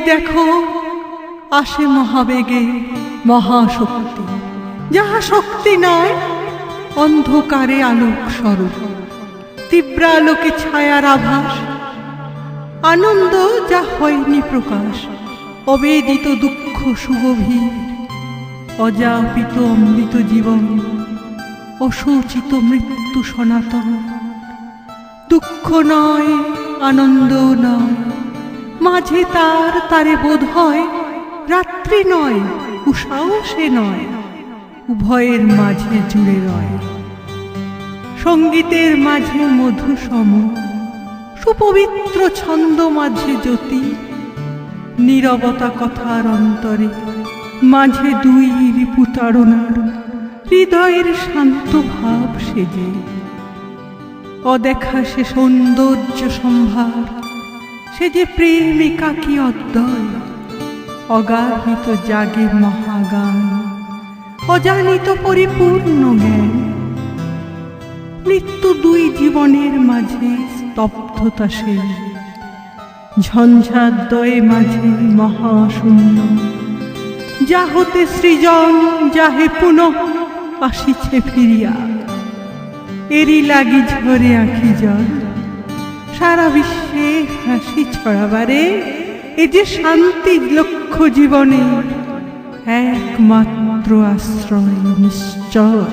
দেখো আসে মহাবেগে মহাশক্তি, যাহা শক্তি নয় অন্ধকারে আলোক স্বরূপ, তীব্রালোকে ছায়ার আভাস, আনন্দ যা হয়নি প্রকাশ, অবেদিত দুঃখ সুগভীর, অযাপিত অমৃত জীবন, অশোচিত মৃত্যু সনাতন। দুঃখ নয় আনন্দ নয়, মাঝে তার তারে বোধ হয়, রাত্রি নয় উষাও সে নয়, উভয়ের মাঝে জুড়ে রয়। সঙ্গীতের মাঝে মধু সম, সুপবিত্র ছন্দ মাঝে জ্যোতি, নীরবতা কথার অন্তরে, মাঝে দুই রিপুতাড়নার, হৃদয়ের শান্ত ভাব সেজে। অদেখা সে সৌন্দর্য সম্ভার, সে যে প্রেমিকা কি অদ্বয়, অগাহিত জাগে মহাগান, অজানিত পরিপূর্ণ জ্ঞান। মৃত্যু দুই জীবনের মাঝে স্তব্ধতা সে, ঝঞ্ঝাদ্বয়ে মাঝে মহাশূন্য, যা হতে সৃজন যাহে পুনঃ আসিছে ফিরিয়া। এরই লাগি ঝরে আঁখি জল, সারা বিশ্বে হাসি ছড়াবারে, এ যে শান্তি লক্ষ্য জীবনে একমাত্র আশ্রয় নিশ্চয়।